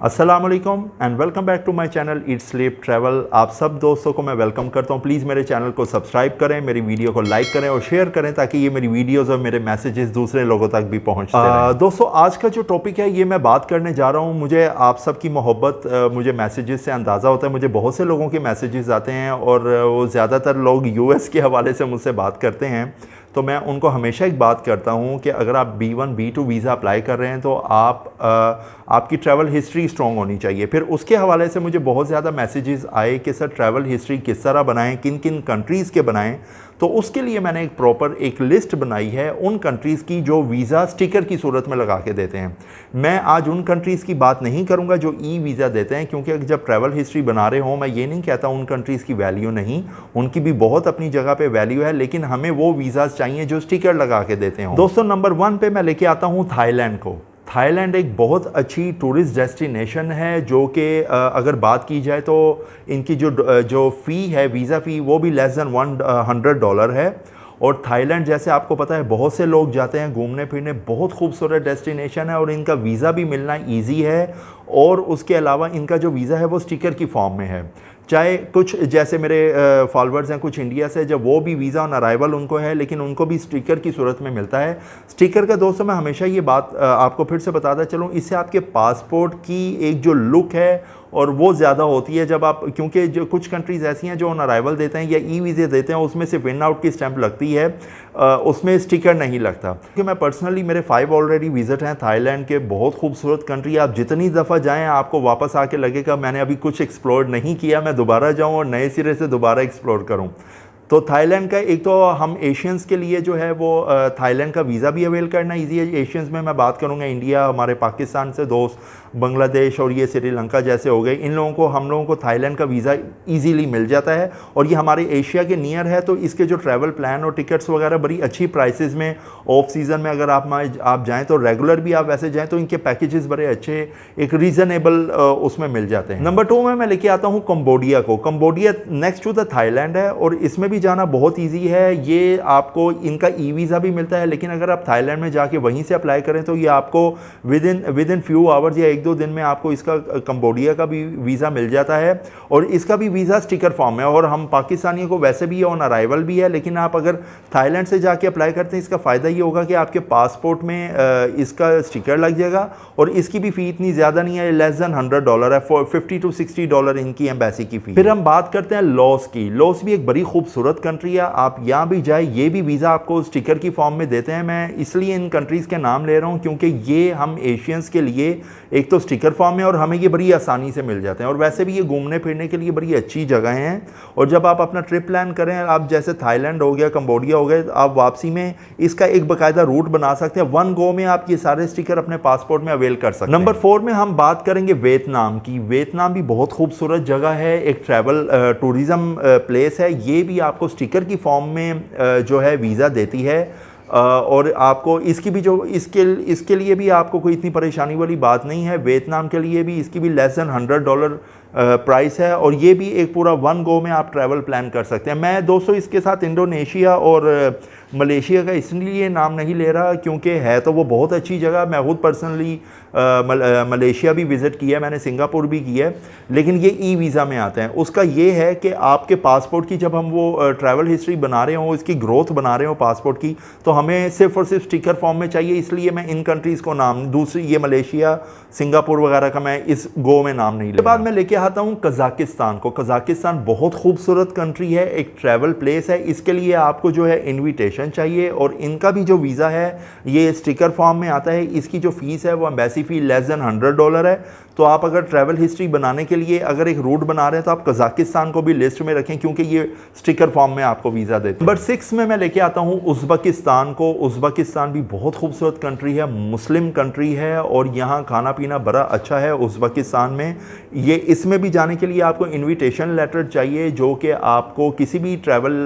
अस्सलाम वालेकुम and welcome back to my channel eat sleep travel. आप सब दोस्तों को मैं वेलकम करता हूं। प्लीज़ मेरे चैनल को सब्सक्राइब करें, मेरी वीडियो को लाइक करें और शेयर करें ताकि ये मेरी वीडियोस और मेरे मैसेजेस दूसरे लोगों तक भी पहुंचते रहें। दोस्तों, आज का जो टॉपिक है ये मैं बात करने जा रहा हूं। मुझे आप सबकी मोहब्बत मुझे मैसेजेस से अंदाज़ा होता है। मुझे बहुत से लोगों के मैसेजेस आते हैं और वो ज़्यादातर लोग US के हवाले से मुझसे बात करते हैं। तो मैं उनको हमेशा एक बात करता हूँ कि अगर आप B1 B2 वीज़ा अप्लाई कर रहे हैं तो आपकी ट्रैवल हिस्ट्री स्ट्रॉन्ग होनी चाहिए। फिर उसके हवाले से मुझे बहुत ज़्यादा मैसेजेस आए कि सर ट्रैवल हिस्ट्री किस तरह बनाएं, किन किन कंट्रीज़ के बनाएं। तो उसके लिए मैंने एक प्रॉपर एक लिस्ट बनाई है उन कंट्रीज़ की जो वीज़ा स्टिकर की सूरत में लगा के देते हैं। मैं आज उन कंट्रीज़ की बात नहीं करूँगा जो वीज़ा देते हैं, क्योंकि जब ट्रैवल हिस्ट्री बना रहे हों, मैं ये नहीं कहता उन कंट्रीज़ की वैल्यू नहीं, उनकी भी बहुत अपनी जगह पे वैल्यू है, लेकिन हमें वो वीज़ाज़ चाहिए जो स्टिकर लगा के देते हों। दोस्तों, नंबर 1 पे मैं लेके आता हूँ थाईलैंड को। थाईलैंड एक बहुत अच्छी टूरिस्ट डेस्टिनेशन है जो कि अगर बात की जाए तो इनकी जो फ़ी है, वीज़ा फ़ी, वो भी लेस दैन $100 है। और थाईलैंड जैसे आपको पता है बहुत से लोग जाते हैं घूमने फिरने, बहुत खूबसूरत डेस्टिनेशन है और इनका वीज़ा भी मिलना ईजी है। और उसके अलावा इनका जो वीज़ा है वो स्टिकर की फॉर्म में है। चाहे कुछ जैसे मेरे फॉलोअर्स हैं कुछ इंडिया से, जब वो भी वीज़ा ऑन अराइवल उनको है, लेकिन उनको भी स्टिकर की सूरत में मिलता है। स्टिकर का दोस्तों मैं हमेशा ये बात आपको फिर से बताता चलूँ, इससे आपके पासपोर्ट की एक जो लुक है और वो ज़्यादा होती है जब आप, क्योंकि जो कुछ कंट्रीज़ ऐसी हैं जो ऑन अराइवल देते हैं या वीज़े देते हैं, उसमें सिर्फ इन आउट की स्टैंप लगती है, उसमें स्टिकर नहीं लगता। क्योंकि मैं पर्सनली मेरे 5 ऑलरेडी विज़िट हैं थाईलैंड के। बहुत खूबसूरत कंट्री, आप जितनी दफ़ा जाएं आपको वापस आके लगेगा मैंने अभी कुछ एक्सप्लोर नहीं किया, मैं दोबारा जाऊं और नए सिरे से दोबारा एक्सप्लोर करूं। तो थाईलैंड का एक तो हम एशियंस के लिए जो है वो थाईलैंड का वीज़ा भी अवेल करना ईजी है। एशियंस में मैं बात करूँगा इंडिया, हमारे पाकिस्तान से दोस्त, बांग्लादेश और ये श्रीलंका जैसे हो गए, इन लोगों को, हम लोगों को थाईलैंड का वीज़ा इजीली मिल जाता है और ये हमारे एशिया के नियर है। तो इसके जो ट्रैवल प्लान और टिकट्स वगैरह बड़ी अच्छी प्राइसेस में, ऑफ सीज़न में अगर आप जाएँ तो, रेगुलर भी आप वैसे जाएँ तो इनके पैकेजेस बड़े अच्छे, एक रीज़नेबल उसमें मिल जाते हैं। नंबर 2 में मैं लेके आता हूँ कंबोडिया को। Cambodia next to the Thailand है और इसमें भी जाना बहुत ईजी है। ये आपको इनका वीज़ा भी मिलता है, लेकिन अगर आप थाईलैंड में जाके वहीं से अप्लाई करें तो ये आपको विद इन फ्यू आवर्स या 1-2 दिन में आपको इसका कंबोडिया का भी वीज़ा मिल जाता है। और इसका भी वीज़ा स्टिकर फॉर्म है और हम पाकिस्तानियों को वैसे भी ऑन अराइवल भी है, लेकिन आप अगर थाईलैंड से जाके अप्लाई करते हैं इसका फ़ायदा ये होगा कि आपके पासपोर्ट में इसका स्टिकर लग जाएगा और इसकी भी फ़ी इतनी ज़्यादा नहीं है, लेस दैन $100 है, $50 to $60 इनकी एम्बेसी की फ़ी। फिर हम बात करते हैं लॉस की। लॉस भी एक बड़ी खूबसूरत कंट्री है, आप यहाँ भी जाए ये भी वीज़ा आपको स्टिकर की फॉर्म में देते हैं। मैं इसलिए इन कंट्रीज़ के नाम ले रहा हूँ क्योंकि ये हम एशियंस के लिए एक तो स्टिकर फॉर्म में और हमें ये बड़ी आसानी से मिल जाते हैं और वैसे भी ये घूमने फिरने के लिए बड़ी अच्छी जगह हैं। और जब आप अपना ट्रिप प्लान करें, आप जैसे थाईलैंड हो गया, कंबोडिया हो गया, आप वापसी में इसका एक बाकायदा रूट बना सकते हैं। 1 गो में आप ये सारे स्टिकर अपने पासपोर्ट में अवेल कर सकते हैं। नंबर 4 में हम बात करेंगे वियतनाम की। वियतनाम भी बहुत खूबसूरत जगह है, एक ट्रैवल टूरिज़म प्लेस है। ये भी आपको स्टिकर की फॉर्म में जो है वीज़ा देती है और आपको इसकी भी जो इसके लिए भी आपको कोई इतनी परेशानी वाली बात नहीं है। वियतनाम के लिए भी इसकी भी लेस दैन $100 प्राइस है और ये भी एक पूरा 1 गो में आप ट्रैवल प्लान कर सकते हैं। मैं दोस्तों इसके साथ इंडोनेशिया और मलेशिया का इसलिए नाम नहीं ले रहा क्योंकि है तो वो बहुत अच्छी जगह। मैं खुद पर्सनली मलेशिया भी विज़िट किया है, मैंने सिंगापुर भी किया है, लेकिन ये वीज़ा में आता है। उसका ये है कि आपके पासपोर्ट की जब हम वो ट्रैवल हिस्ट्री बना रहे हों, इसकी ग्रोथ बना रहे हो पासपोर्ट की, तो हमें सिर्फ और सिर्फ स्टिकर फॉर्म में चाहिए। इसलिए मैं इन कंट्रीज़ को नाम, दूसरी ये मलेशिया, सिंगापुर वगैरह का मैं इस गो में नाम नहीं ले। बाद में लेके आता हूँ कज़ाकिस्तान को। कज़ाकिस्तान बहुत खूबसूरत कंट्री है, एक ट्रैवल प्लेस है। इसके लिए आपको जो है इन्विटेशन चाहिए और इनका भी जो वीज़ा है ये स्टिकर फॉर्म में आता है। इसकी जो फ़ीस है वो एम्बेसी फ़ी लेस दैन $100 है। तो आप अगर ट्रैवल हिस्ट्री बनाने के लिए अगर एक रूट बना रहे हैं तो आप कज़ाकिस्तान को भी लिस्ट में रखें क्योंकि ये स्टिकर फॉर्म में आपको वीज़ा देते हैं। नंबर 6 में मैं लेके आता हूँ उज़्बेकिस्तान को। उज़्बेकिस्तान भी बहुत खूबसूरत कंट्री है, मुस्लिम कंट्री है और यहाँ खाना पीना बड़ा अच्छा है उज़्बेकिस्तान में। ये इसमें भी जाने के लिए आपको इन्विटेशन लेटर चाहिए जो कि आपको किसी भी ट्रैवल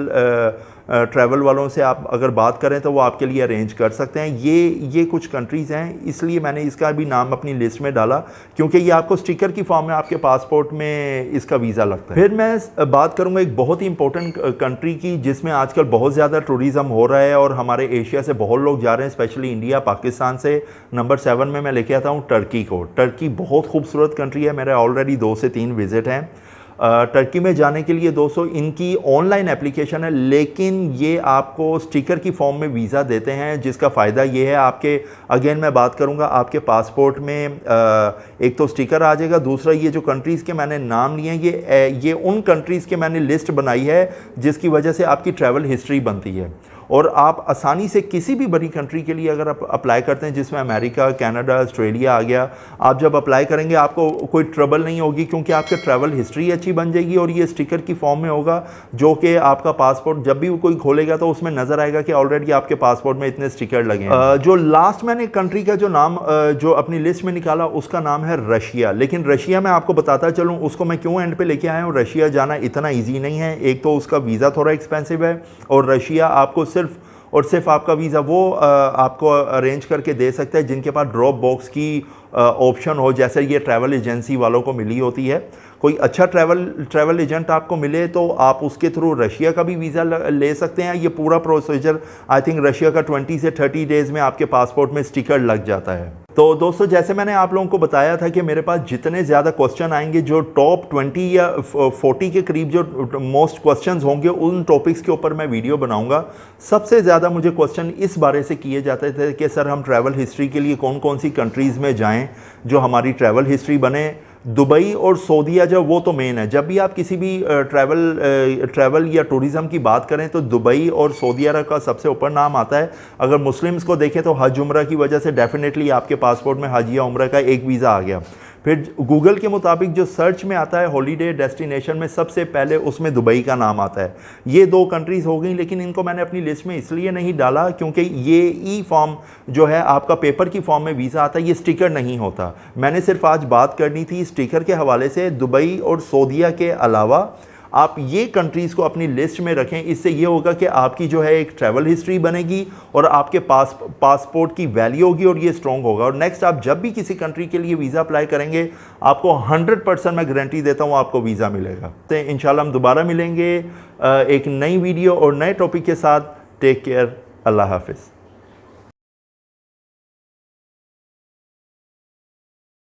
ट्रैवल वालों से आप अगर बात करें तो वो आपके लिए अरेंज कर सकते हैं। ये कुछ कंट्रीज़ हैं, इसलिए मैंने इसका भी नाम अपनी लिस्ट में डाला क्योंकि ये आपको स्टिकर की फॉर्म में आपके पासपोर्ट में इसका वीज़ा लगता है। फिर मैं बात करूँगा एक बहुत ही इंपॉर्टेंट कंट्री की जिसमें आजकल बहुत ज़्यादा टूरिज़म हो रहा है और हमारे एशिया से बहुत लोग जा रहे हैं, स्पेशली इंडिया पाकिस्तान से। नंबर 7 में मैं लेके आता हूँ टर्की को। टर्की बहुत खूबसूरत कंट्री है, मेरे ऑलरेडी 2 से 3 विज़िट हैं। टर्की में जाने के लिए दोस्तों इनकी ऑनलाइन एप्लीकेशन है, लेकिन ये आपको स्टिकर की फॉर्म में वीज़ा देते हैं, जिसका फ़ायदा ये है आपके, अगेन मैं बात करूँगा, आपके पासपोर्ट में एक तो स्टिकर आ जाएगा, दूसरा ये जो कंट्रीज़ के मैंने नाम लिए हैं ये उन कंट्रीज़ के मैंने लिस्ट बनाई है जिसकी वजह से आपकी ट्रैवल हिस्ट्री बनती है और आप आसानी से किसी भी बड़ी कंट्री के लिए अगर आप अप्लाई करते हैं, जिसमें अमेरिका, कनाडा, ऑस्ट्रेलिया आ गया, आप जब अप्लाई करेंगे आपको कोई ट्रबल नहीं होगी क्योंकि आपकी ट्रैवल हिस्ट्री अच्छी बन जाएगी और ये स्टिकर की फॉर्म में होगा जो कि आपका पासपोर्ट जब भी कोई खोलेगा तो उसमें नज़र आएगा कि ऑलरेडी आपके पासपोर्ट में इतने स्टिकर लगे हैं। जो लास्ट मैंने कंट्री का जो नाम जो अपनी लिस्ट में निकाला उसका नाम है रशिया। लेकिन रशिया मैं आपको बताता चलूँ उसको मैं क्यों एंड पे लेके आया हूँ। रशिया जाना इतना ईजी नहीं है, एक तो उसका वीज़ा थोड़ा एक्सपेंसिव है और रशिया आपको सिर्फ और सिर्फ आपका वीज़ा वो आपको अरेंज करके दे सकता है जिनके पास ड्रॉप बॉक्स की ऑप्शन हो, जैसे ये ट्रैवल एजेंसी वालों को मिली होती है। कोई अच्छा ट्रैवल एजेंट आपको मिले तो आप उसके थ्रू रशिया का भी वीज़ा ले सकते हैं। ये पूरा प्रोसीजर आई थिंक रशिया का 20 से 30 डेज़ में आपके पासपोर्ट में स्टिकर लग जाता है। तो दोस्तों जैसे मैंने आप लोगों को बताया था कि मेरे पास जितने ज़्यादा क्वेश्चन आएंगे, जो टॉप 20 या 40 के करीब जो मोस्ट क्वेश्चंस होंगे उन टॉपिक्स के ऊपर मैं वीडियो बनाऊंगा। सबसे ज़्यादा मुझे क्वेश्चन इस बारे से किए जाते थे कि सर हम ट्रैवल हिस्ट्री के लिए कौन कौन सी कंट्रीज़ में जाएं जो हमारी ट्रैवल हिस्ट्री बने। दुबई और सऊदीया जो वो तो मेन है, जब भी आप किसी भी ट्रैवल या टूरिज़म की बात करें तो दुबई और सऊदीया का सबसे ऊपर नाम आता है। अगर मुस्लिम्स को देखें तो हज उम्रा की वजह से डेफिनेटली आपके पासपोर्ट में हज या उम्रा का एक वीज़ा आ गया। फिर गूगल के मुताबिक जो सर्च में आता है हॉलीडे डेस्टिनेशन में सबसे पहले उसमें दुबई का नाम आता है। ये 2 कंट्रीज़ हो गई, लेकिन इनको मैंने अपनी लिस्ट में इसलिए नहीं डाला क्योंकि ये ई फॉर्म जो है आपका पेपर की फॉर्म में वीज़ा आता है, ये स्टिकर नहीं होता। मैंने सिर्फ आज बात करनी थी स्टिकर के हवाले से। दुबई और सऊदीया के अलावा आप ये कंट्रीज़ को अपनी लिस्ट में रखें, इससे ये होगा कि आपकी जो है एक ट्रैवल हिस्ट्री बनेगी और आपके पासपोर्ट की वैल्यू होगी और ये स्ट्रॉन्ग होगा। और नेक्स्ट आप जब भी किसी कंट्री के लिए वीज़ा अप्लाई करेंगे आपको 100% मैं गारंटी देता हूँ आपको वीज़ा मिलेगा। तो इंशाल्लाह हम दोबारा मिलेंगे एक नई वीडियो और नए टॉपिक के साथ। टेक केयर, अल्लाह हाफिज़।